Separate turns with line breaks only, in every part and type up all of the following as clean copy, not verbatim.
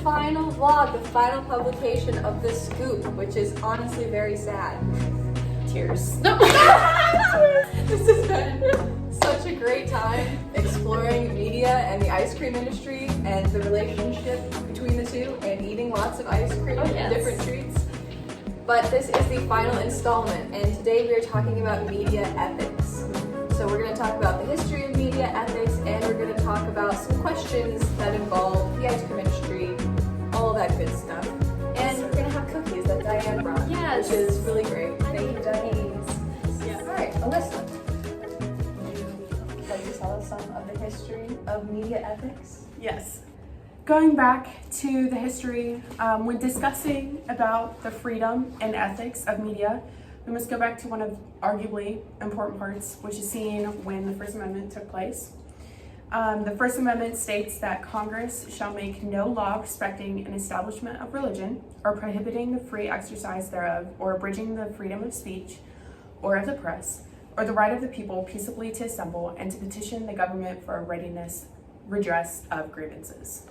final vlog, the final publication of The Scoop, which is honestly very sad. Tears. No. This has been such a great time exploring media and the ice cream industry and the relationship between the two and eating lots of ice cream and different treats. But this is the final installment, and today we are talking about media ethics. So we're going to talk about the history of media ethics, and we're going to talk about some questions that involve the ice cream industry, all of that good stuff. And we're going to have cookies that Diane brought, which is really great. Thank you, Diane. Yes. All right, Alyssa, would you like to tell us some of the history of media ethics?
Yes. Going back to the history, when discussing about the freedom and ethics of media, we must go back to one of arguably important parts, which is seen when the First Amendment took place. The First Amendment states that Congress shall make no law respecting an establishment of religion, or prohibiting the free exercise thereof, or abridging the freedom of speech, or of the press, or the right of the people peaceably to assemble and to petition the government for a redress of grievances.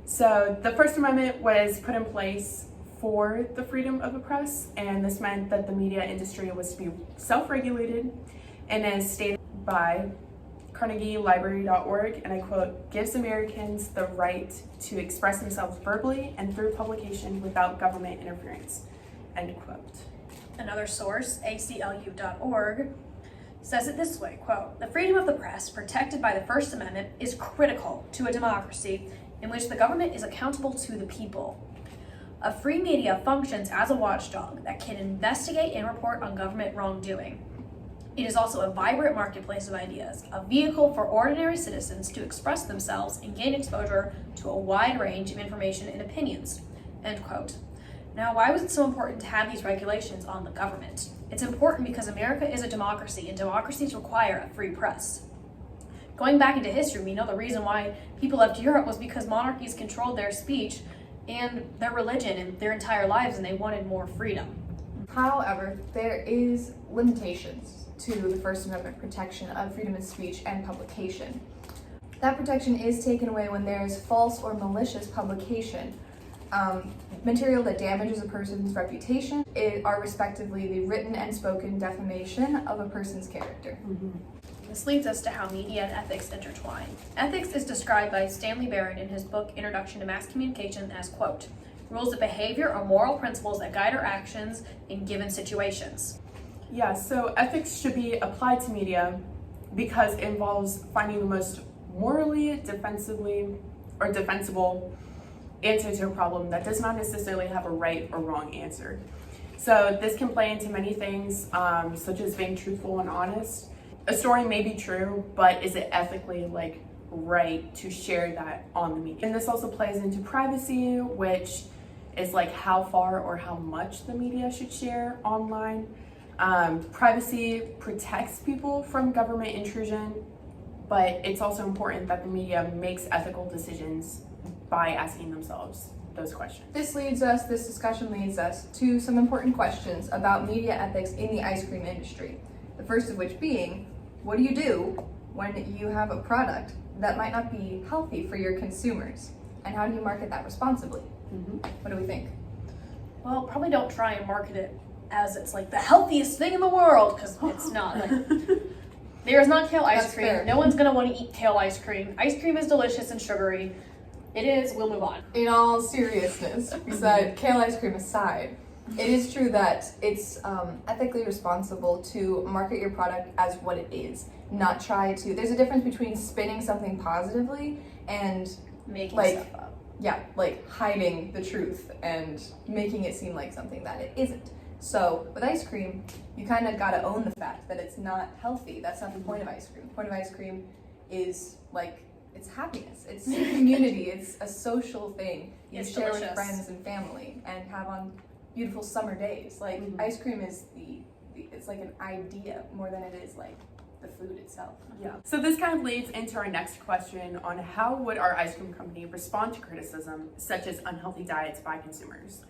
So the First Amendment was put in place for the freedom of the press, and this meant that the media industry was to be self-regulated, and as stated by CarnegieLibrary.org, and I quote, gives Americans the right to express themselves verbally and through publication without government interference, end quote.
Another source, ACLU.org, says it this way, quote, the freedom of the press protected by the First Amendment is critical to a democracy in which the government is accountable to the people. A free media functions as a watchdog that can investigate and report on government wrongdoing. It is also a vibrant marketplace of ideas, a vehicle for ordinary citizens to express themselves and gain exposure to a wide range of information and opinions, end quote. Now, why was it so important to have these regulations on the government? It's important because America is a democracy, and democracies require a free press. Going back into history, we know the reason why people left Europe was because monarchies controlled their speech and their religion and their entire lives, and they wanted more freedom.
However, there is limitations to the First Amendment protection of freedom of speech and publication. That protection is taken away when there is false or malicious publication. Material that damages a person's reputation are respectively the written and spoken defamation of a person's character.
This leads us to how media and ethics intertwine. Ethics is described by Stanley Barron in his book Introduction to Mass Communication as, quote, rules of behavior or moral principles that guide our actions in given situations.
Yeah, so ethics should be applied to media because it involves finding the most morally, defensible answer to a problem that does not necessarily have a right or wrong answer. So this can play into many things, such as being truthful and honest. A story may be true, but is it ethically right to share that on the media? And this also plays into privacy, which is how far or how much the media should share online. Privacy protects people from government intrusion, but it's also important that the media makes ethical decisions by asking themselves those questions.
This discussion leads us to some important questions about media ethics in the ice cream industry. The first of which being, what do you do when you have a product that might not be healthy for your consumers? And how do you market that responsibly? What do we think?
Well, probably don't try and market it as it's the healthiest thing in the world, because it's not. There is not kale ice
That's
cream.
fair.
No one's going to want to eat kale ice cream. Ice cream is delicious and sugary. It is. We'll move on.
In all seriousness, kale ice cream aside, it is true that it's ethically responsible to market your product as what it is, not try to. There's a difference between spinning something positively and
Making stuff up.
Yeah, hiding the truth and making it seem like something that it isn't. So with ice cream, you kind of got to own the fact that it's not healthy. That's not the point of ice cream. The point of ice cream is it's happiness, it's community, it's a social thing you share with friends and family and have on beautiful summer days. Ice cream is it's an idea more than it is the food itself.
Yeah. So this kind of leads into our next question on how would our ice cream company respond to criticism such as unhealthy diets by consumers?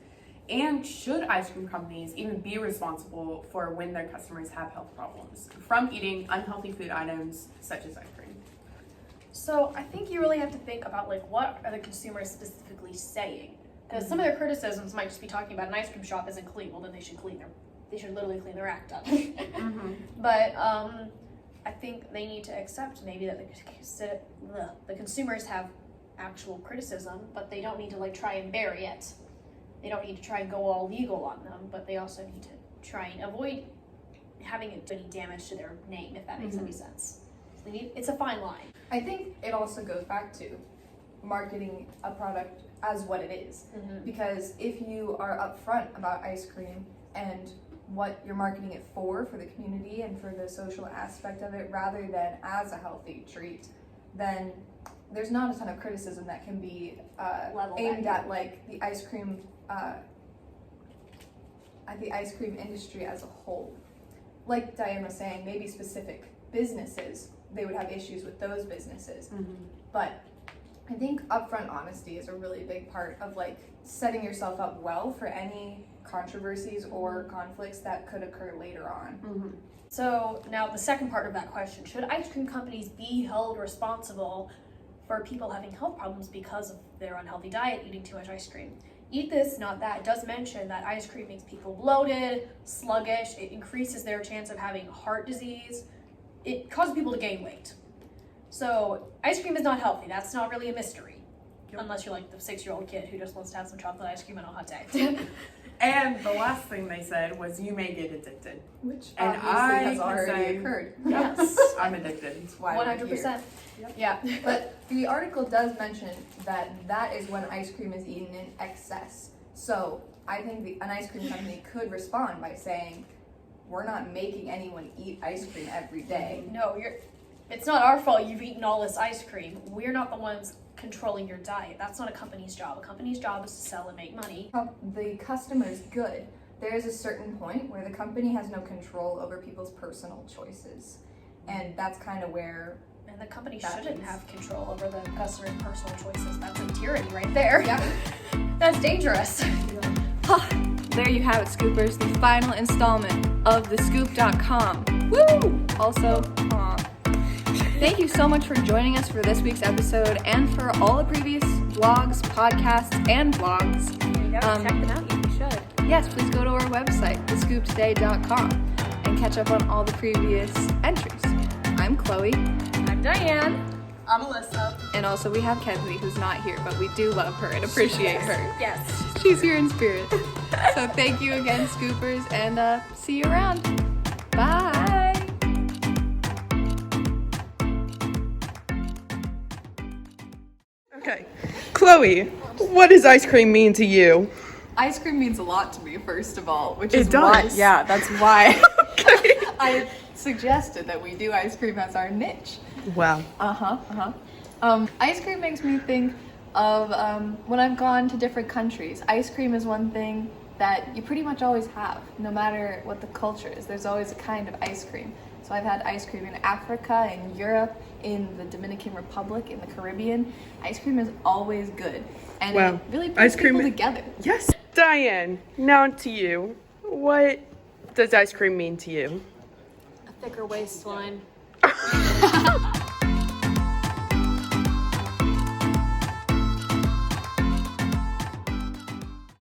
And should ice cream companies even be responsible for when their customers have health problems from eating unhealthy food items such as ice cream?
So I think you really have to think about like what are the consumers specifically saying, because some of their criticisms might just be talking about an ice cream shop isn't clean. Well, then they should literally clean their act up. But I think they need to accept maybe that the consumers have actual criticism, but they don't need to like try and bury it. They don't need to try and go all legal on them, but they also need to try and avoid having any damage to their name, if that makes any sense. So it's a fine line.
I think it also goes back to marketing a product as what it is. Because if you are upfront about ice cream and what you're marketing it for the community and for the social aspect of it, rather than as a healthy treat, then there's not a ton of criticism that can be aimed at like the ice cream industry as a whole. Like Diane was saying, maybe specific businesses, they would have issues with those businesses. But I think upfront honesty is a really big part of like setting yourself up well for any controversies or conflicts that could occur later on.
So now the second part of that question, should ice cream companies be held responsible for people having health problems because of their unhealthy diet, eating too much ice cream? Eat This, Not That does mention that ice cream makes people bloated, sluggish, it increases their chance of having heart disease, it causes people to gain weight. So ice cream is not healthy, that's not really a mystery. Unless you're like the 6-year-old kid who just wants to have some chocolate ice cream on a hot day.
And the last thing they said was you may get addicted.
Which
And
obviously has
can
already
say,
occurred.
Yes.
I'm addicted.
That's why we're here.
100%. Yeah.
But the article does mention that is when ice cream is eaten in excess. So I think an ice cream company could respond by saying, we're not making anyone eat ice cream every day.
No, it's not our fault you've eaten all this ice cream. We're not the ones controlling your diet. That's not a company's job. A company's job is to sell and make money.
The customer's good. There is a certain point where the company has no control over people's personal choices. And that's kind of where...
And the company shouldn't have control over the customer's personal choices. That's a tyranny right there.
Yep.
That's dangerous.
There you have it, Scoopers, the final installment of thescoop.com. Woo! Also, thank you so much for joining us for this week's episode and for all the previous vlogs, podcasts, and vlogs.
There you go. Check them out. You should.
Yes, please go to our website, thescooptoday.com, and catch up on all the previous entries. I'm Chloe.
I'm Diane.
I'm Alyssa.
And also we have Kenley, who's not here, but we do love her and appreciate her.
Yes.
She's here in spirit. So thank you again, Scoopers, and see you around. Bye.
Okay. Chloe, what does ice cream mean to you?
Ice cream means a lot to me, first of all, which
It
is
does.
why, yeah, that's why I suggested that we do ice cream as our niche.
Wow.
Ice cream makes me think of when I've gone to different countries. Ice cream is one thing that you pretty much always have, no matter what the culture is. There's always a kind of ice cream. So I've had ice cream in Africa, in Europe, in the Dominican Republic, in the Caribbean. Ice cream is always good. And
Wow.
it really brings
Ice cream-
people together.
Yes. Diane, now to you. What does ice cream mean to you?
A thicker waistline.